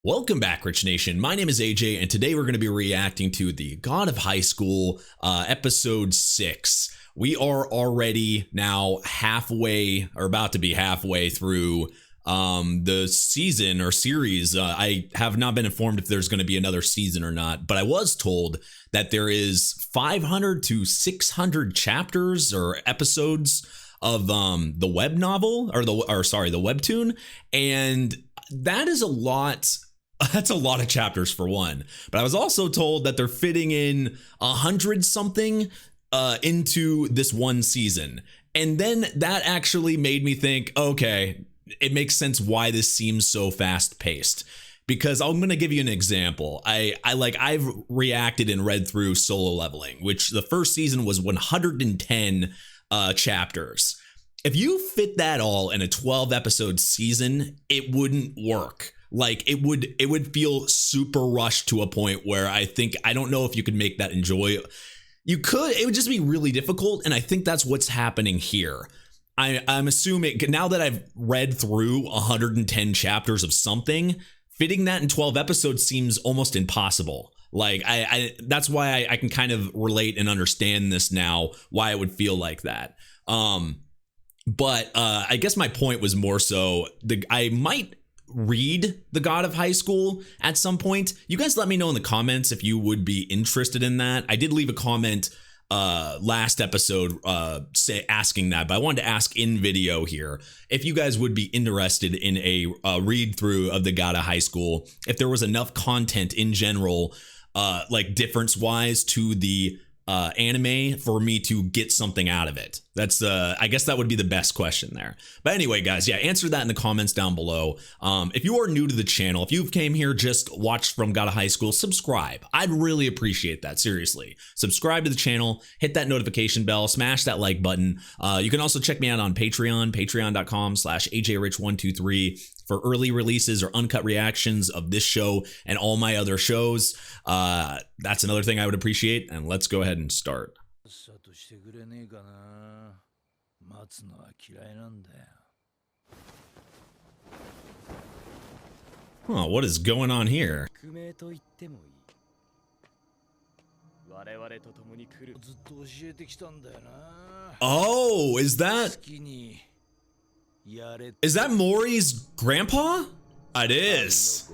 Welcome back, Rich Nation. My name is AJ, and today we're going to be reacting to the God of High School, episode 6. We are already now halfway, or about to be halfway through the season or series. I have not been informed if there's going to be another season or not, but I was told that there is 500 to 600 chapters or episodes of the web novel, or the webtoon, and that is a lot. That's a lot of chapters for one. But I was also told that they're fitting in 100 something into this one season. And then that actually made me think, okay, it makes sense why this seems so fast paced. Because I'm going to give you an example. I've reacted and read through Solo Leveling, which the first season was 110 chapters. If you fit that all in a 12 episode season, it wouldn't work. Like it would feel super rushed to a point where I don't know if you could make that enjoy. You could, it would just be really difficult. And I think that's what's happening here. I'm assuming now that I've read through 110 chapters of something, fitting that in 12 episodes seems almost impossible. Like that's why I can kind of relate and understand this now, why it would feel like that. But I guess my point was more so I might read The God of High School at some point. You guys let me know in the comments if you would be interested in that. I did leave a comment last episode asking that, but I wanted to ask in video here if you guys would be interested in a read through of The God of High School, if there was enough content in general, like difference wise to the anime for me to get something out of it. That's I guess that would be the best question there. But anyway, guys, yeah, answer that in the comments down below. If you are new to the channel, if you came here just watched from God of High School, subscribe. I'd really appreciate that. Seriously, subscribe to the channel, hit that notification bell, smash that like button. You can also check me out on Patreon, patreon.com/ajrich123 for early releases or uncut reactions of this show and all my other shows. That's another thing I would appreciate. And let's go ahead and start. Oh, what is going on here? Oh, is that Mori's grandpa? It is.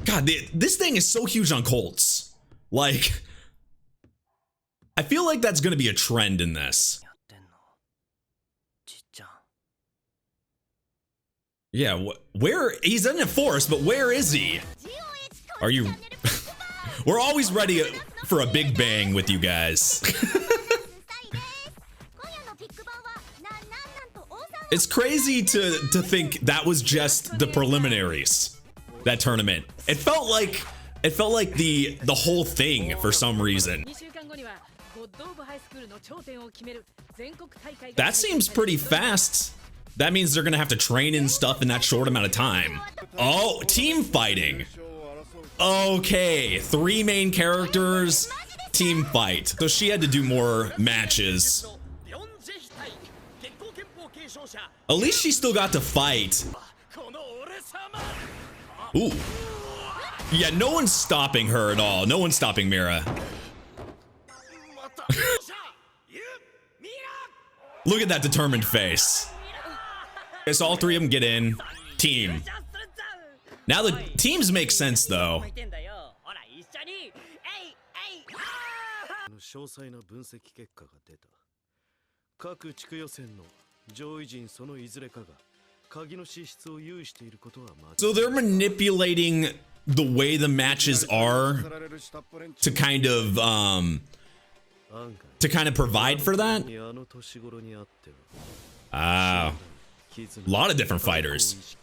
God, this thing is so huge on Colts. Like, I feel like that's going to be a trend in this. Yeah, where he's in a forest, but where is he? Are you? We're always ready for a big bang with you guys. It's crazy to think that was just the preliminaries, that tournament. It felt like the whole thing for some reason. That seems pretty fast. That means they're gonna have to train in stuff in that short amount of time. Oh, team fighting. Okay, 3 main characters, team fight. So she had to do more matches. At least she still got to fight. Ooh. Yeah, no one's stopping her at all. No one's stopping Mira. Look at that determined face. Okay, so all 3 of them get in. Team. Now the teams make sense though. So they're manipulating the way the matches are to kind of provide for that. Ah, a lot of different fighters.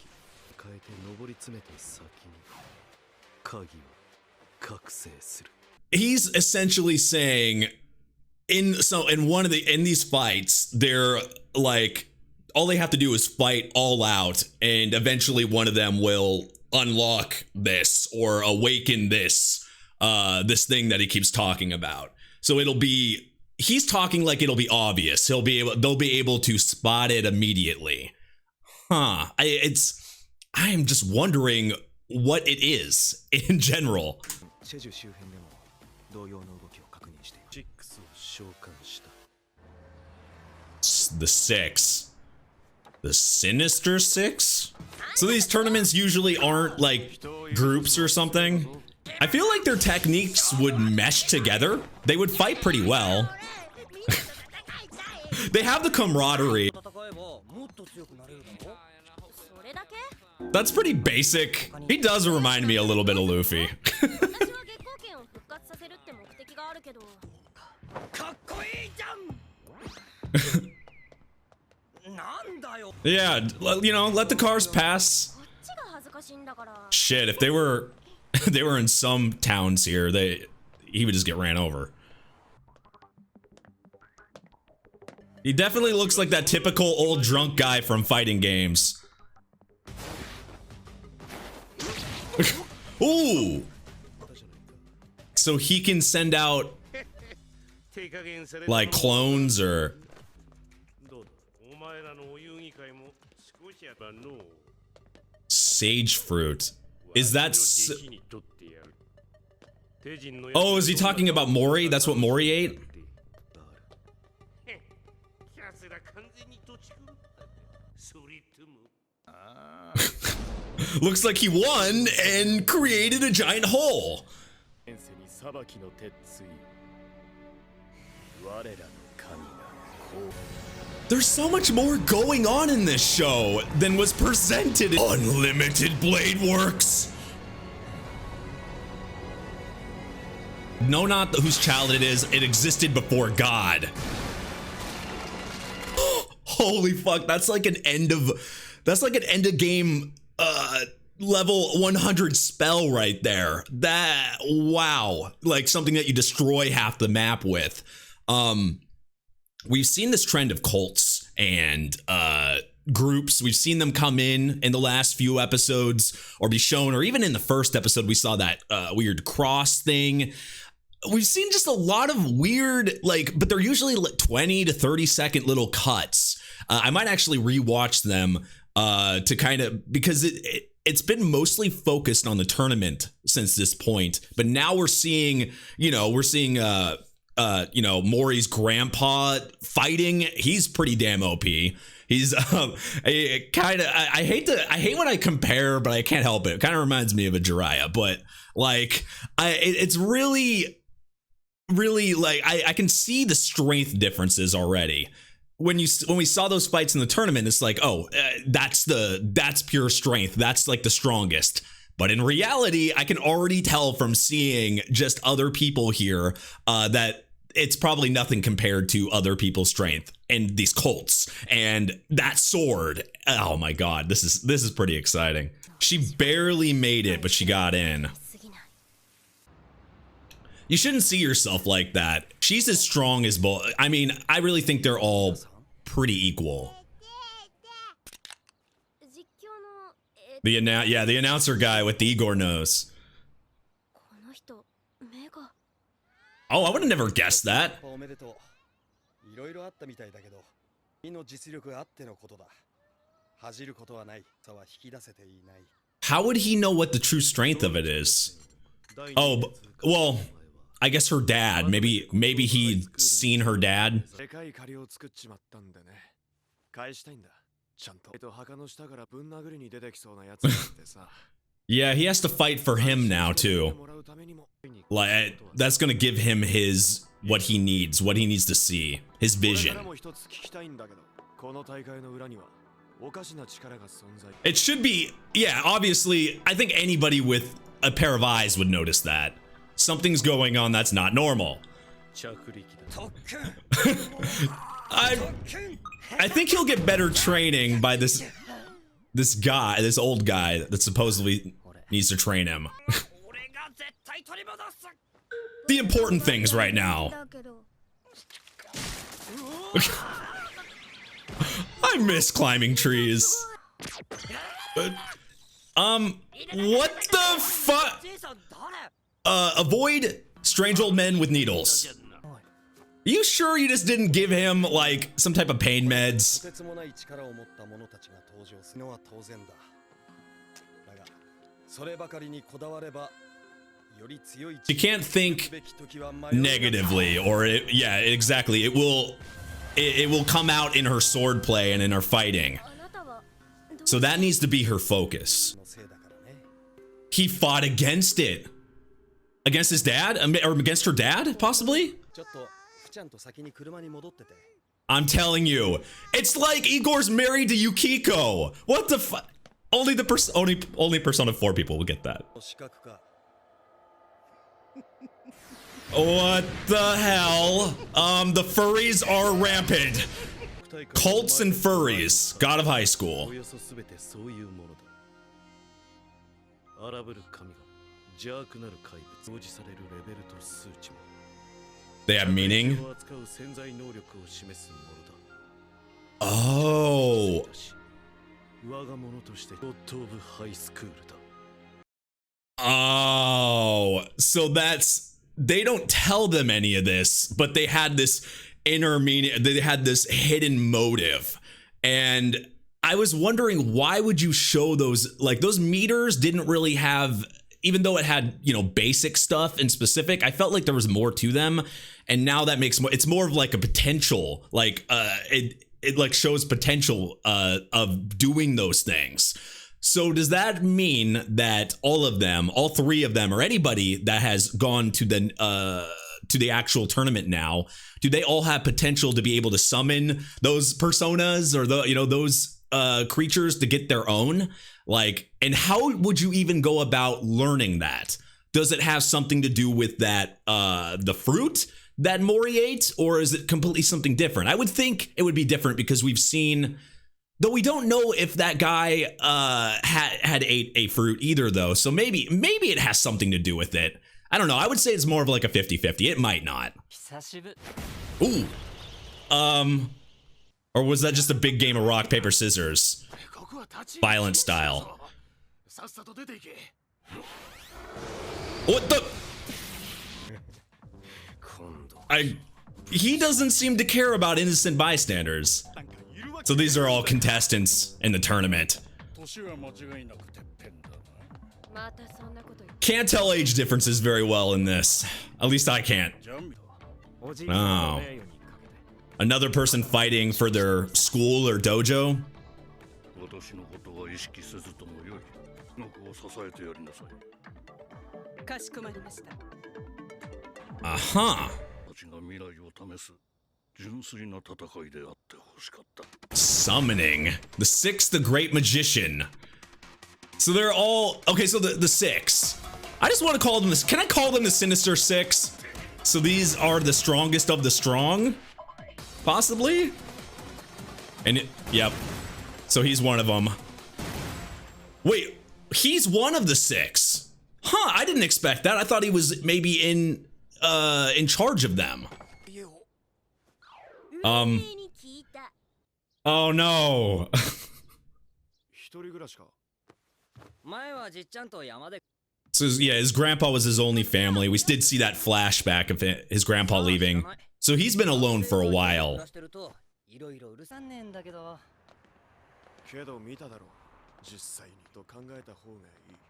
He's essentially saying in these fights, they're like, all they have to do is fight all out, and eventually one of them will unlock this or awaken this this thing that he keeps talking about. So he's talking like it'll be obvious. They'll be able to spot it immediately. Huh. I am just wondering what it is in general. The Six. The Sinister Six? So these tournaments usually aren't like groups or something. I feel like their techniques would mesh together. They would fight pretty well. They have the camaraderie. That's pretty basic. He does remind me a little bit of Luffy. Yeah, you know, let the cars pass. Shit, if they were in some towns here, he would just get ran over. He definitely looks like that typical old drunk guy from fighting games. Ooh! So he can send out like clones or sage fruit. Is that oh, is he talking about Mori? That's what Mori ate? Looks like he won and created a giant hole. There's so much more going on in this show than was presented. Unlimited Blade Works. No, not whose child it is. It existed before God. Holy fuck! That's like an end of game level 100 spell right there. That, wow, like something that you destroy half the map with. We've seen this trend of cults and groups. We've seen them come in the last few episodes or be shown, or even in the first episode we saw that weird cross thing. We've seen just a lot of weird, like, but they're usually like 20 to 30 second little cuts. I might actually rewatch them to kind of, because it's been mostly focused on the tournament since this point, but now we're seeing Mori's grandpa fighting. He's pretty damn OP. He's I hate when I compare, but I can't help it. It kind of reminds me of a Jiraiya, but like it's really like I can see the strength differences already. When we saw those fights in the tournament, it's like, oh, that's pure strength. That's like the strongest. But in reality, I can already tell from seeing just other people here that it's probably nothing compared to other people's strength and these cults and that sword. Oh my God, this is pretty exciting. She barely made it, but she got in. You shouldn't see yourself like that. She's as strong as both. I mean, I really think they're all pretty equal. The announcer guy with the Igor nose. Oh, I would have never guessed that. How would he know what the true strength of it is? Oh, well, I guess her dad. Maybe he'd seen her dad. Yeah, he has to fight for him now too. Like, that's gonna give him what he needs to see, his vision. It should be, yeah, obviously, I think anybody with a pair of eyes would notice that. Something's going on that's not normal. I think he'll get better training by this old guy that supposedly needs to train him. The important things right now. I miss climbing trees. What the fuck? Avoid strange old men with needles. Are you sure you just didn't give him like some type of pain meds? She can't think negatively, or yeah, exactly. It will come out in her swordplay and in her fighting. So that needs to be her focus. He fought against it. Against his dad? Or against her dad, possibly? I'm telling you, it's like Igor's married to Yukiko. What the fuck? Only Persona 4 people will get that. What the hell? The furries are rampant. Cults and furries. God of High School. They have meaning? Oh. Oh. So that's... They don't tell them any of this, but they had this inner meaning. They had this hidden motive. And I was wondering, why would you show those? Like, those meters didn't really have, even though it had, you know, basic stuff in specific, I felt like there was more to them. And now that makes more, it's more of like a potential, like it like shows potential of doing those things. So does that mean that all of them, all three of them, or anybody that has gone to the actual tournament now, do they all have potential to be able to summon those personas or the, you know, those creatures to get their own? Like, and how would you even go about learning that? Does it have something to do with that the fruit that Mori ate, or is it completely something different? I would think it would be different because we've seen, though we don't know if that guy had ate a fruit either, though. So maybe it has something to do with it. I don't know. I would say it's more of like a 50-50. It might not. Ooh. Or was that just a big game of rock, paper, scissors? Violent style. What the? He doesn't seem to care about innocent bystanders. So these are all contestants in the tournament. Can't tell age differences very well in this. At least I can't. Oh. Another person fighting for their school or dojo? Uh-huh. Summoning. The Six, the Great Magician. So they're all... Okay, so the Six. I just want to call them this. Can I call them the Sinister Six? So these are the strongest of the strong? Possibly? And yep. So he's one of them. Wait, he's one of the Six. Huh, I didn't expect that. I thought he was maybe in charge of them. Oh no. So yeah, his grandpa was his only family. We did see that flashback of his grandpa leaving. So he's been alone for a while.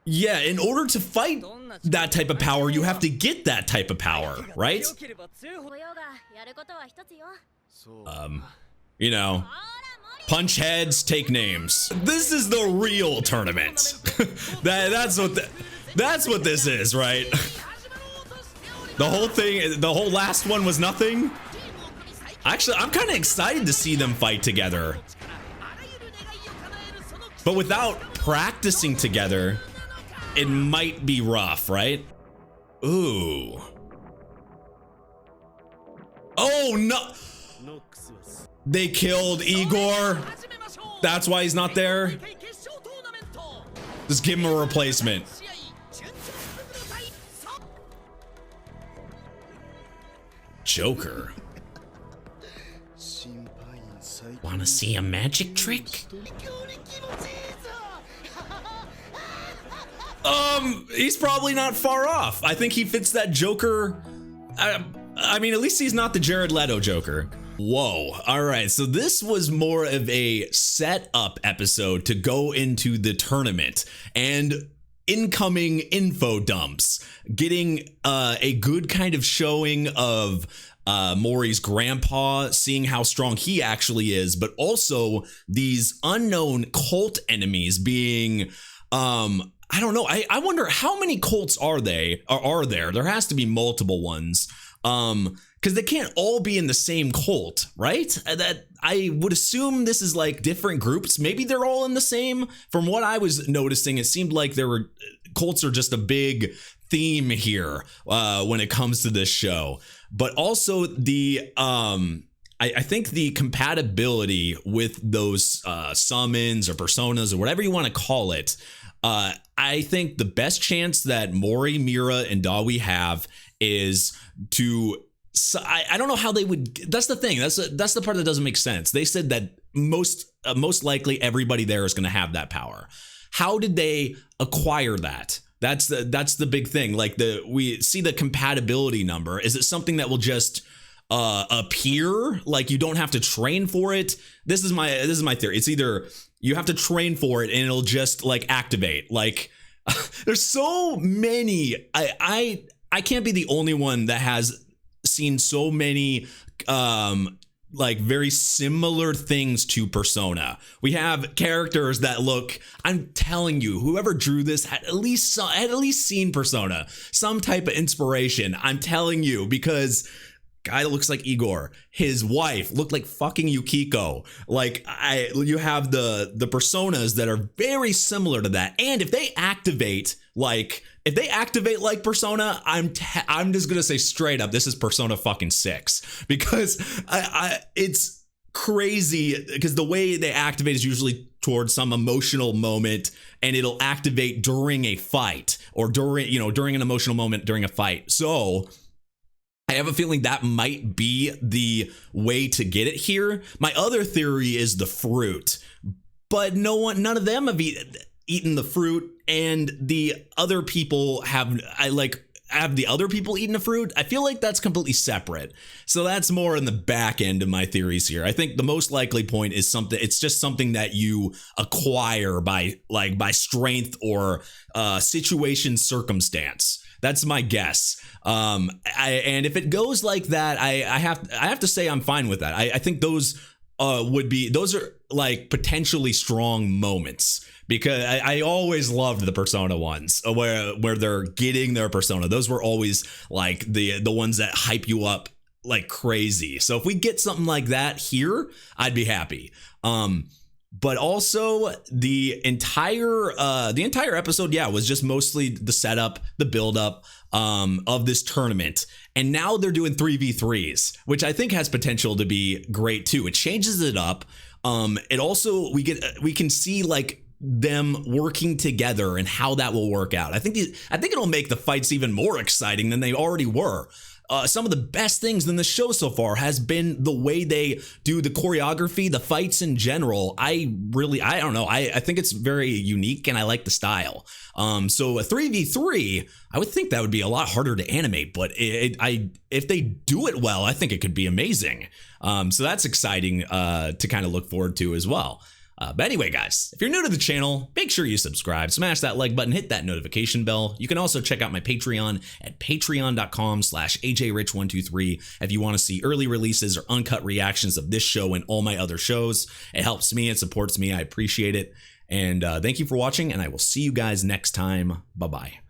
Yeah, in order to fight that type of power, you have to get that type of power, right? You know, punch heads, take names. This is the real tournament. That's what this is, right? The whole thing, the whole last one was nothing. Actually, I'm kind of excited to see them fight together. But without practicing together, it might be rough, right? Ooh. Oh no! They killed Igor. That's why he's not there. Just give him a replacement. Joker. Wanna see a magic trick? He's probably not far off. I think he fits that Joker. I mean, at least he's not the Jared Leto Joker. Whoa. All right. So this was more of a setup episode to go into the tournament. And incoming info dumps, getting a good kind of showing of Mori's grandpa, seeing how strong he actually is, but also these unknown cult enemies being I don't know. I wonder how many cults are there? There has to be multiple ones. Because they can't all be in the same cult, right? That I would assume this is like different groups. Maybe they're all in the same. From what I was noticing, it seemed like cults are just a big theme here when it comes to this show. But also I think the compatibility with those summons or personas or whatever you want to call it. I think the best chance that Mori, Mira, and Dawi have is to. So I don't know how they would. That's the thing. That's the part that doesn't make sense. They said that most likely everybody there is going to have that power. How did they acquire that? That's the big thing. Like we see the compatibility number. Is it something that will just appear? Like you don't have to train for it. This is my theory. It's either you have to train for it and it'll just like activate. Like there's so many. I can't be the only one that has seen so many like very similar things to Persona. We have characters that look, I'm telling you, whoever drew this had at least seen Persona, some type of inspiration. I'm telling you, because guy that looks like Igor, his wife looked like fucking Yukiko. Like you have the personas that are very similar to that. And if they activate like Persona, I'm just gonna say straight up, this is Persona fucking 6, because it's crazy because the way they activate is usually towards some emotional moment, and it'll activate during a fight or during an emotional moment during a fight. So I have a feeling that might be the way to get it here. My other theory is the fruit, but none of them have eaten the fruit, and the other people have the other people eaten the fruit? I feel like that's completely separate. So that's more in the back end of my theories here. I think the most likely point is it's just something that you acquire by strength or situation circumstance. That's my guess. And if it goes like that, I have to say I'm fine with that. I think those are like potentially strong moments, because I always loved the Persona ones where they're getting their persona. Those were always like the ones that hype you up like crazy. So if we get something like that here, I'd be happy. But also the entire episode, was just mostly the setup, the buildup of this tournament. And now they're doing 3v3s, which I think has potential to be great too. It changes it up. It also, we can see like them working together and how that will work out. I think it'll make the fights even more exciting than they already were. Some of the best things in the show so far has been the way they do the choreography, the fights in general. I don't know. I think it's very unique, and I like the style. So a 3v3, I would think that would be a lot harder to animate, but if they do it well, I think it could be amazing. So that's exciting to kind of look forward to as well. But anyway, guys, if you're new to the channel, make sure you subscribe, smash that like button, hit that notification bell. You can also check out my Patreon at patreon.com/ajrich123 if you want to see early releases or uncut reactions of this show and all my other shows. It helps me, it supports me, I appreciate it. And thank you for watching, and I will see you guys next time. Bye-bye.